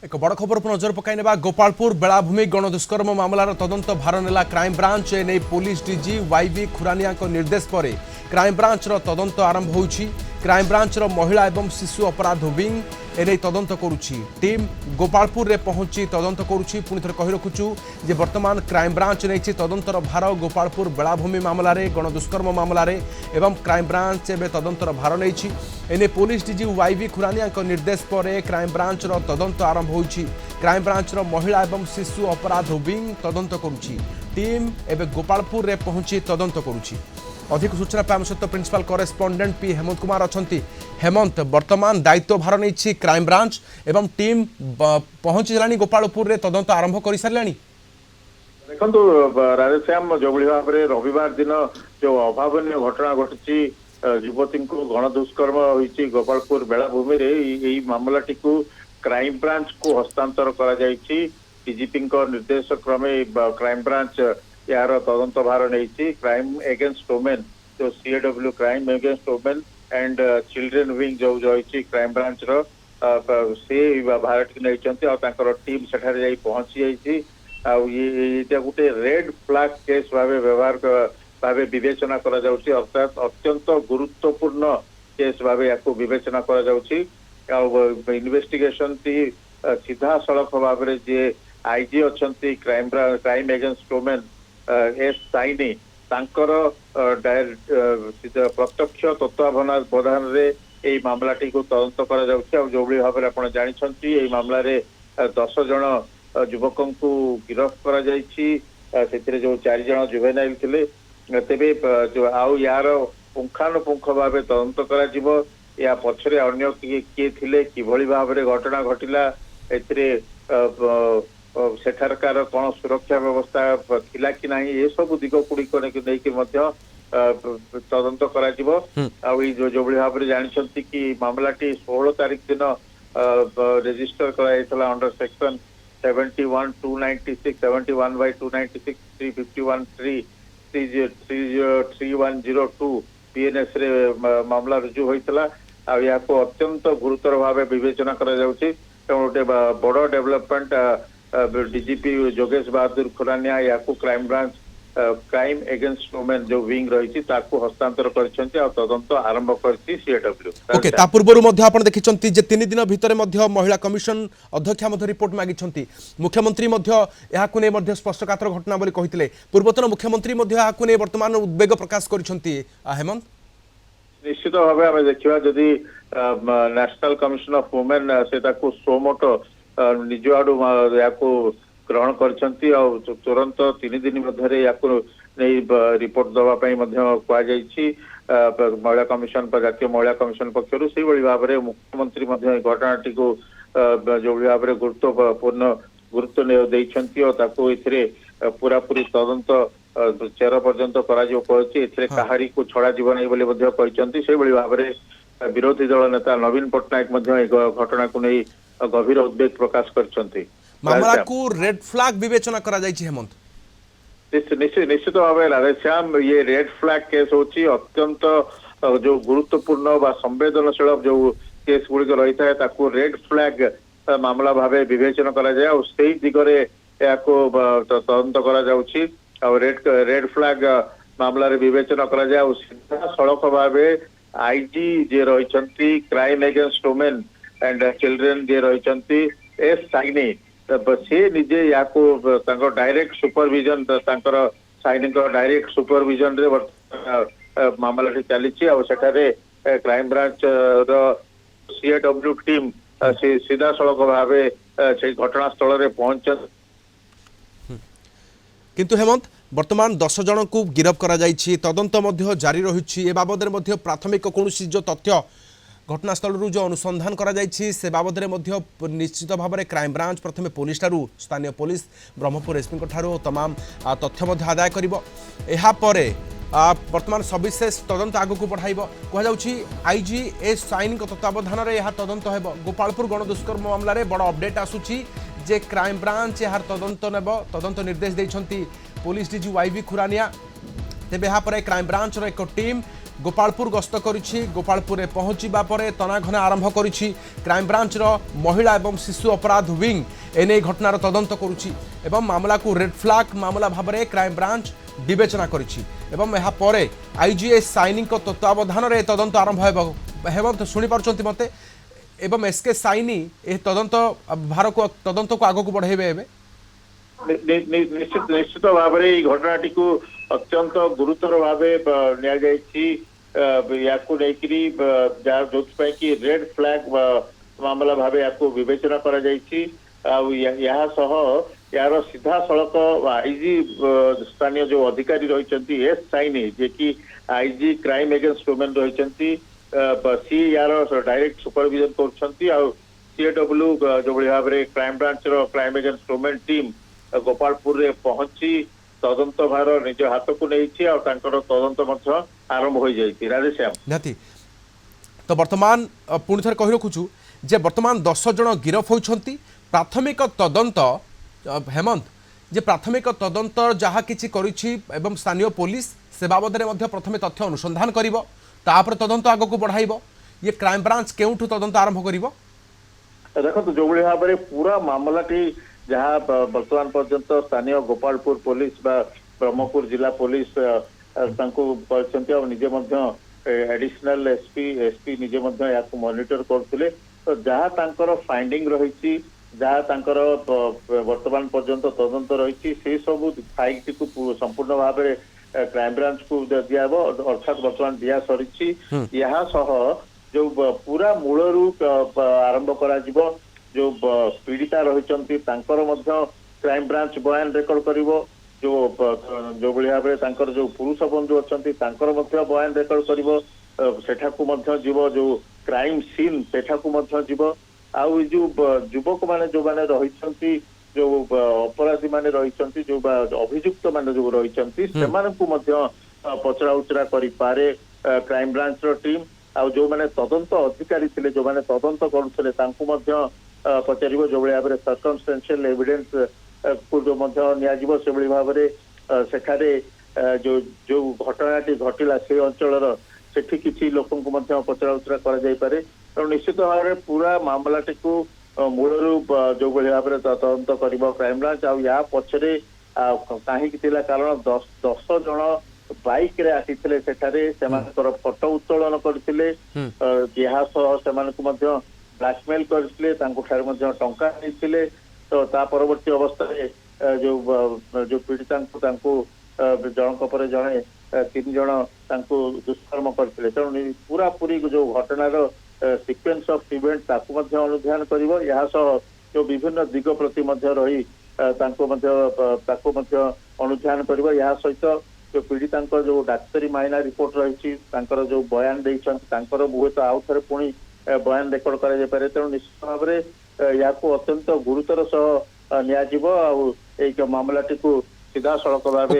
एक बड़ खबर पर नजर पकाइनेबा गोपालपुर बेलाभूमि गणदुष्कर्म मामलार तदंत भार नेला क्राइम ब्रांच एने पुलिस डीजी वाईवी खुरानिया निर्देश पर क्राइम ब्रांचर तदंत आरंभ होउछि। क्राइम ब्रांचर महिला एवं शिशु अपराध विंग एने तदंत करुछि। टीम गोपालपुर रे पहुंची तदंत करुछि। पुनि थर कहि रखुछु जे वर्तमान क्राइम ब्रांच नेछि तदंतर भार गोपालपुर बेलाभूमि मामला रे गणदुष्कर्म मामला रे एवं क्राइम ब्रांच एबे तदंतर भार नेछि। एने पुलिस डीजी वाईवी खुरानिया निर्देश पर क्राइम ब्रांचर तदंत आरंभ होइछि। क्राइम ब्रांचर महिला एवं शिशु अपराध विंग तदंत करुछि। टीम एबे गोपालपुर रे पहुंची तदंत करुछि। अधिक सूचना पाम सहित principal correspondent P Hemant Kumar Achhanti. Hemant, वर्तमान दायित्व भार नहीं क्राइम ब्रांच एवं टीम पहुंची गलानी गोपालपुर रे तदंत आरंभ कर सारानी। देखो राधेश्याम जो भाव में रविवार दिन जो अभावन घटना घटी युवती को गणदुष्कर्म होती गोपालपुर बेलाभूमि रे मामलाटी को क्राइम ब्रांच को हस्तांतर करा जायछि। डीजीपी निर्देश क्रमे क्राइम ब्रांच यार तदंत भार नहीं। क्राइम एगेंस्ट वुमेन जो CAW crime against women and children wing जो रही क्राइम ब्रांच रो से भारत की नहीं टीम सेठारे जाई पहुंची जाइछि। ये गोटे रेड फ्लैग केस भाव व्यवहार भाव विवेचना करा जाउछि। अर्थात अत्यंत गुरुत्वपूर्ण केस भाव या विवेचना करा जाउछि। इन्वेस्टिगेशन टी सीधा सड़क भाव में जे आईजी अच्छी crime against women S Saini तांकर प्रत्यक्ष तत्वावधान रे मामलाटी को तदंत करा जाउछि। जो भाव में आप जानछंती ए मामला रे 10 जन युवकों को गिरफ्त करा जाइछि। सेथिरे जो 4 जन जुवेनाइल थिले तेबे जो आउ यार पुंखानुपुंख भाव तदंत करा जिवो। या पछरे अन्य किए थिले किभଳି भाव में घटना घटिला एथिरे सेठारकार कौन सुरक्षा व्यवस्था थिला कि नहीं ये सब दिग गुड़िक नहीं तदंत करा जिवो। जो भाव में जानछंती कि मामलाटी 16 तारिख दिन रजिस्टर करा अंडर सेक्शन 71/296 71/296 351 33102 पीएनएस रे मामला रुजु होइतला। या अत्यंत गुरुतर भाव विवेचना करा जाउछि। गोटे बड़ डेवलपमेंट डीजीपी योगेश बहादुर खुरानिया या crime branch crime against women जो विंग रही हस्तांतर करछंती आ तदंत आरंभ करछि सीएडब्ल्यू। ओके, ता पूर्वरु मध्ये आपण देखिछंती जे 3 दिन भितरे मध्ये महिला कमिशन अध्यक्षा मध्ये रिपोर्ट मागिछंती। मुख्यमंत्री मध्ये याकु ने मध्ये स्पष्टकातर घटना बोली कहितले। पूर्वतन मुख्यमंत्री मध्ये याकु ने वर्तमान उद्वेग प्रकाश करछंती। हेमंत, निश्चित भाव आम देखा जदि नेशनल कमिशन ऑफ वुमेन से सोमोटो निज आड़ू या ग्रहण करछंती और तुरंत 3 दिन मध्य या रिपोर्ट दवाई कहुई। महिला कमिशन जातीय महिला कमिशन पक्षर से भाव में मुख्यमंत्री घटनाटी को जो भाव में गुरुत्व देते पूरापूरी तदंत चेर पर्यंत कहारी को छड़ा जीवन से भाव में विरोधी दल नेता नवीन पट्टनायक घटना को नहीं गभीर उद्वेग प्रकाश करछंती। मामला को रेड फ्लैग विवेचना करा जायछि। हेमंत, निश्चित भाव राधेश्याम ये रेड फ्लैग केस होची अत्यंत जो गुरुत्वपूर्ण व संवेदनशील जो केस गुड़िक रही है ताकू रेड फ्लैग मामला भाव विवेचना करा जाए और से दिगरे या तदंत करा जाउछि। रेड फ्लैग मामला रे विवेचना करा जाए और सीधा सड़क भाव आईजी जे रही crime against women and children जे रही एस साइनी से निजे या direct supervision Saini direct supervision रे मामला चली क्राइम ब्रांच सीएडब्ल्यू टीम सीधा सड़क भाव से घटनास्थल में पहुंच। किंतु हेमंत, वर्तमान 10 जन को गिरफ्त करा जायछि। तदंत मध्ये जारी रहिछि। ए बाबद रे मध्ये प्राथमिक कोनोसी जो तथ्य घटनास्थल जो अनुसंधान करा जायछि से बाबद रे मध्ये निश्चित भाव में क्राइम ब्रांच प्रथमे पुलिस ठारू स्थानीय पुलिस ब्रह्मपुर एसपी ठारू तमाम तथ्य मध्ये आदाय करिवो। एहा परे वर्तमान सविशेष तदंत आगक बढ़ाइब कहुच्छी। आईजी एस साइन तत्वावधान में यह तदंत हो। गोपालपुर गणदुष्कर्म मामला रे बड़ अपडेट आसूची जे क्राइम ब्रांच यार तदंत नेब तदंत निर्देश देइछंती पुलिस डीजी वाईवी खुरानिया। तेबे यहाँ पर क्राइम ब्रांच एक टीम गोपालपुर गस्त करिछि। गोपालपुर पहुंचवा पर तनाघना आरंभ करिछि क्राइम ब्रांचर महिला एवं शिशु अपराध विंग एने घटनार तदंत करुछि एवं मामला को रेड फ्लैग मामला भाव में क्राइम ब्रांच विवेचना करिछि एवं यहाँ पर आईजीएस साइनी तत्वावधान में तदंत आरंभ हेमंत शुणी पार्छन्ति मते एवं एसके साइनी ए तदंत भार को तदंत को आगक बढ़ेबे निश्चित भाव में घटनाटी को अत्यंत गुरुतर भाव कि रेड फ्लैग मामला भाव या विवेचना करा यार सीधा सड़क आईजी स्थानीय जो अधिकारी रही एस साइनी जे कि आईजी क्राइम एगेन्स्ट वुमेन रही सी यार डायरेक्ट सुपरविजन कर सीएडब्ल्यू जो भाव में crime branch crime against women team Gopalpur रे पहुंची तदंत भार निज हाथ को नहीं तदंत आरंभ हो जाती राधेश्याम निहाती तो वर्तमान पुणी थे कही रखुचु जे वर्तमान 10 जन गिरफ होती प्राथमिक तदंत हेमंत जे प्राथमिक तदंत जहाँ किछि करिछि एवं स्थानीय पुलिस से बाबद में प्रथमे तथ्य अनुसंधान करिवो तापर तदंत आगक बढ़ाइबो ये क्राइम ब्रांच केउठु तदंत आरंभ करिवो देखो जो भाव में पूरा मामलाटी जहाँ वर्तमान पर्यंत स्थानीय गोपालपुर पुलिस ब्रह्मपुर जिला पुलिस निजे एडिशनल एसपी निजे मॉनिटर करते तो जहाँ फाइंडिंग रही जहाँ वर्तमान पर्यंत तदंत रही से सब फाइल टी संपूर्ण भाव में क्राइम ब्रांच को दियाब अर्थात वर्तमान दिया सरी यहाँ सह जो पूरा मूलरू आरंभ करा जो पीड़िता रही क्राइम ब्रांच बयान रेकर्ड करिवो जो भाव में जो पुरुष बंधु अच्छा बयान रेकर्ड करिवो सेठाकु जीव जो क्राइम सीन सेठाकु जीव आउ जो युवक माने जो माने रही जो अपराधी माने रही जो अभियुक्त माने जो रही पचरा उचरा करें क्राइम ब्रांच टीम आउ जो माने तदंत अधिकारी थे जो माने तदंत करुले पचार जो भाव में सर्कमस्टेंशियल एविडेंस को जो से भाव में सेठारे जो जो घटनाटी घटिला से अंचल सेठी किसी लोक पचरा उचरा करे तो निश्चित भाव में पूरा मामलाटी को मूलरू जो भाव में तदंत कर क्राइम ब्रांच आ पछरे कहीं कारण 10 जन बाइक रे आसीथिले सेठारे सेमानकर फोटो उत्तोलन करथिले ब्लैकमेल करथिले टंका देथिले तो ता परवर्ती अवस्था जो पीड़िता जनक पर जड़े 3 जन दुष्कर्म करथिले तेणु पूरा पूरी जो घटनार सिक्वेन्स ऑफ इवेंट ताकू अनुध्यान करिवो या सह जो विभिन्न दिग प्रति रही अनुध्यान करिवो या सहित जो पीड़िता जो डाक्तरी माइना रिपोर्ट रही जो बयान देकर हुए तो आउ थे पुणी बयान रेकर्ड करे तेणु निश्चित भाव में या अत्यंत गुरुतर सह नियाजिवो आ मामलाटी को सीधा सड़क भाव